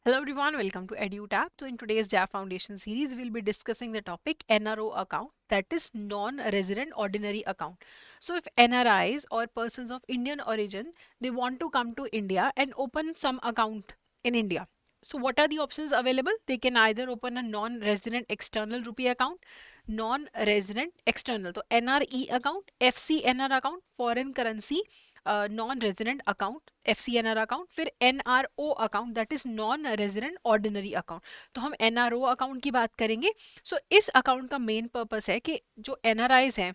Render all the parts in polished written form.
Hello everyone, welcome to EduTap. So in today's JAF Foundation series, we'll be discussing the topic NRO account, that is non-resident ordinary account. So if NRIs or persons of Indian origin, they want to come to India and open some account in India. So what are the options available? They can either open a non-resident external rupee account, non-resident external, तो NRE account, FCNR account, foreign currency non resident account FCNR account, फिर NRO account that is non resident ordinary account. तो हम NRO account की बात करेंगे. सो इस account का main purpose है कि जो NRIs हैं,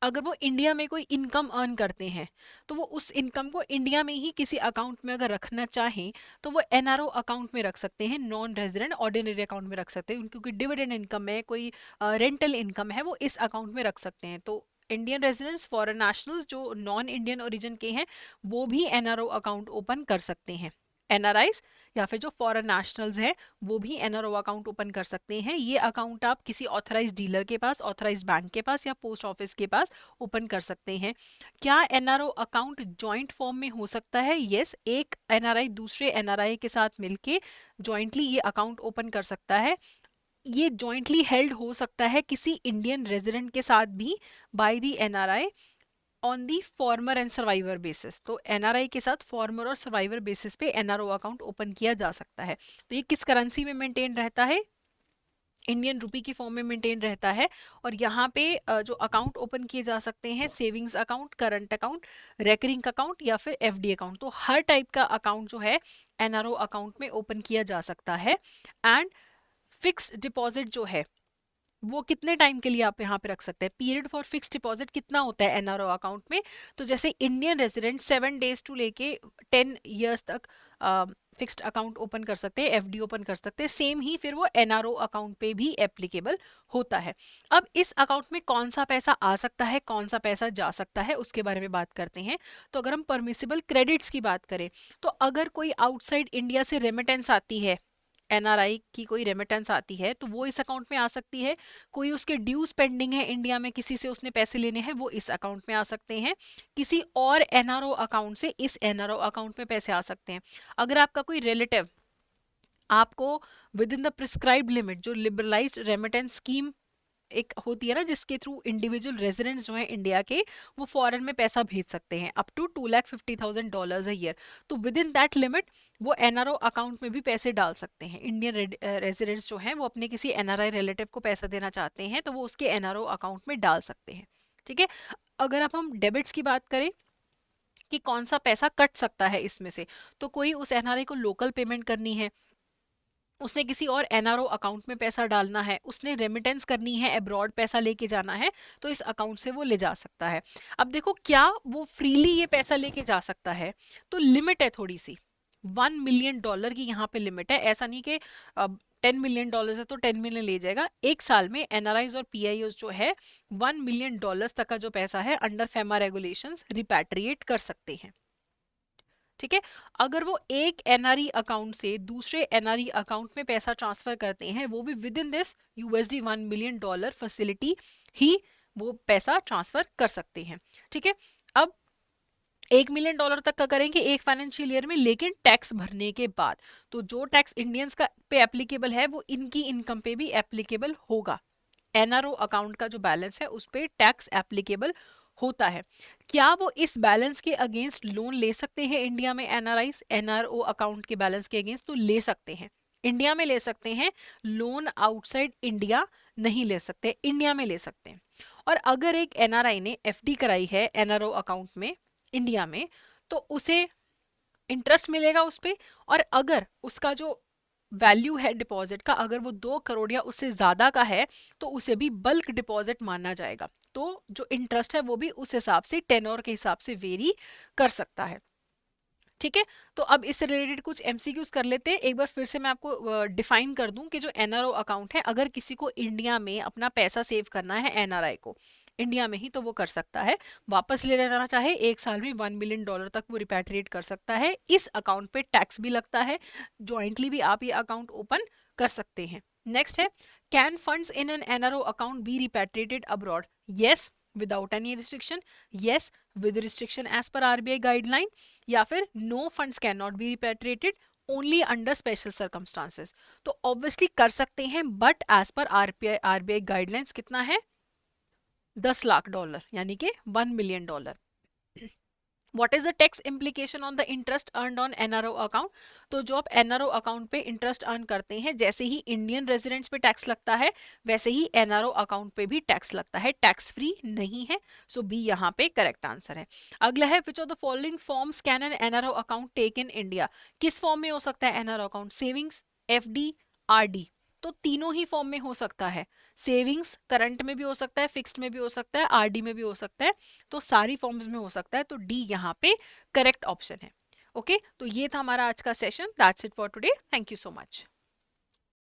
अगर वो इंडिया में कोई इनकम अर्न करते हैं तो वो उस इनकम को इंडिया में ही किसी अकाउंट में अगर रखना चाहें तो वो NRO अकाउंट में रख सकते हैं, नॉन रेजिडेंट ऑर्डिनरी अकाउंट में रख सकते हैं. क्योंकि डिविडेंड इनकम है, कोई रेंटल इनकम है, वो इस अकाउंट में रख सकते हैं. तो इंडियन रेजिडेंट्स, फॉरेन नेशनल्स जो नॉन इंडियन ओरिजिन के हैं, वो भी NRO अकाउंट ओपन कर सकते हैं. NRIs या फिर जो फॉरेन नेशनल्स हैं वो भी NRO अकाउंट ओपन कर सकते हैं. ये अकाउंट आप किसी ऑथराइज डीलर के पास, ऑथराइज बैंक के पास या पोस्ट ऑफिस के पास ओपन कर सकते हैं. क्या NRO अकाउंट जॉइंट फॉर्म में हो सकता है? यस, एक NRI दूसरे NRI के साथ मिलके जॉइंटली ये अकाउंट ओपन कर सकता है. ये जॉइंटली हेल्ड हो सकता है किसी इंडियन रेजिडेंट के साथ भी by the NRI on the former and survivor basis. तो NRI के साथ फॉर्मर और सर्वाइवर बेसिस पे NRO अकाउंट ओपन किया जा सकता है. तो ये किस करेंसी में मेंटेन रहता है? इंडियन रुपी की फॉर्म में मेंटेन रहता है. और यहाँ पे जो अकाउंट ओपन किए जा सकते हैं, savings account, current account, recurring account या फिर FD अकाउंट. तो हर टाइप का अकाउंट जो है NRO अकाउंट में ओपन किया जा सकता है. एंड फिक्स डिपॉजिट जो है वो कितने टाइम के लिए आप यहाँ पे रख सकते हैं? पीरियड फॉर फिक्स डिपॉजिट कितना होता है NRO अकाउंट में? तो जैसे इंडियन रेजिडेंट 7 डेज टू लेके 10 ईयर्स तक फिक्स्ड अकाउंट ओपन कर सकते हैं, FD ओपन कर सकते हैं. सेम ही फिर वो NRO अकाउंट पे भी एप्लीकेबल होता है. अब इस अकाउंट में कौन सा पैसा आ सकता है, कौन सा पैसा जा सकता है, उसके बारे में बात करते हैं. तो अगर हम परमिसिबल क्रेडिट्स की बात करें तो अगर कोई आउटसाइड इंडिया से रेमिटेंस आती है, NRI की कोई रेमिटेंस आती है तो वो इस अकाउंट में आ सकती है. कोई उसके ड्यूज पेंडिंग है इंडिया में, किसी से उसने पैसे लेने हैं, वो इस अकाउंट में आ सकते हैं. किसी और NRO अकाउंट से इस NRO अकाउंट में पैसे आ सकते हैं. अगर आपका कोई रिलेटिव आपको with in the prescribed limit, जो लिबरलाइज्ड रेमिटेंस स्कीम एक होती है ना, जिसके थ्रू इंडिविजुअल रेजिडेंट्स जो हैं इंडिया के, वो फॉरेन में पैसा भेज सकते हैं अप टू $250,000 अ ईयर. तो विद इन दैट लिमिट वो NRO अकाउंट में भी पैसे डाल सकते हैं. इंडियन रेजिडेंट्स जो हैं वो अपने किसी NRI रिलेटिव को पैसा देना चाहते हैं तो वो उसके NRO अकाउंट में डाल सकते हैं. ठीक है. अगर अब हम डेबिट्स की बात करें कि कौन सा पैसा कट सकता है इसमें से, तो कोई उस NRI को लोकल पेमेंट करनी है, उसने किसी और NRO अकाउंट में पैसा डालना है, उसने रेमिटेंस करनी है, अब्रॉड पैसा लेके जाना है, तो इस अकाउंट से वो ले जा सकता है. अब देखो, क्या वो फ्रीली ये पैसा लेके जा सकता है? तो लिमिट है थोड़ी सी. $1 मिलियन की यहाँ पे लिमिट है. ऐसा नहीं कि $10 मिलियन है तो 10 मिलियन ले जाएगा. एक साल में NRIs और PIOs जो है $1 मिलियन तक का जो पैसा है अंडर FEMA रेगुलेशंस रिपैट्रिएट कर सकते हैं. ठीक है. अगर वो एक NRE अकाउंट से दूसरे NRE अकाउंट में पैसा ट्रांसफर करते हैं, वो भी with in this $1 million facility ही वो पैसा ट्रांसफर कर सकते हैं. ठीक है. अब $1 मिलियन तक का करेंगे एक फाइनेंशियल ईयर में, लेकिन टैक्स भरने के बाद. तो जो टैक्स इंडियंस का पे एप्लीकेबल है वो इनकी इनकम पे भी एप्लीकेबल होगा. NRO अकाउंट का जो बैलेंस है उस पर टैक्स एप्लीकेबल होता है. क्या वो इस बैलेंस के अगेंस्ट लोन ले सकते हैं इंडिया में? NRIs NRO अकाउंट के बैलेंस के अगेंस्ट तो ले सकते हैं, इंडिया में ले सकते हैं. लोन आउटसाइड इंडिया नहीं ले सकते, इंडिया में ले सकते हैं. और अगर एक NRI ने FD कराई है NRO अकाउंट में इंडिया में, तो उसे इंटरेस्ट मिलेगा उस पर. और अगर उसका जो वैल्यू है डिपॉजिट का, अगर वो 2 करोड़ या उससे ज़्यादा का है, तो उसे भी बल्क डिपॉजिट माना जाएगा. तो जो इंटरेस्ट है वो भी उस हिसाब से, टेन्योर के हिसाब से वेरी कर सकता है. ठीक है. तो अब इससे रिलेटेड कुछ MCQs कर लेते हैं. एक बार फिर से मैं आपको डिफाइन कर दूं कि जो NRO अकाउंट है, अगर किसी को इंडिया में अपना पैसा सेव करना है, NRI को इंडिया में ही, तो वो कर सकता है. वापस ले लेना चाहे एक साल में $1 मिलियन तक वो रिपैट्रिएट कर सकता है. इस अकाउंट पे टैक्स भी लगता है. ज्वाइंटली भी आप ये अकाउंट ओपन कर सकते हैं. नेक्स्ट है, can funds in an NRO account be repatriated abroad? Yes, without any restriction. Yes, with restriction as per RBI guideline. या फिर no funds can not be repatriated, only under special circumstances. तो obviously कर सकते हैं, but as per RBI guidelines कितना है, $10 लाख, यानी कि $1 million. What is the tax implication on the interest earned on NRO account? तो जो आप NRO अकाउंट पे इंटरेस्ट अर्न करते हैं, जैसे ही इंडियन रेजिडेंट्स पे टैक्स लगता है वैसे ही NRO अकाउंट पे भी टैक्स लगता है, टैक्स फ्री नहीं है। सो बी यहाँ पे करेक्ट आंसर है। अगला है which of the following forms can an NRO account take in India? किस फॉर्म में हो सकता है NRO account? Savings, FD, RD। तो तीनों ही फॉर्म में हो सकता है। सेविंग्स करंट में भी हो सकता है, फिक्स्ड में भी हो सकता है, RD में भी हो सकता है, तो सारी फॉर्म्स में हो सकता है। तो डी यहाँ पे करेक्ट ऑप्शन है। ओके, तो ये था हमारा आज का session. That's it for today. Thank you so much.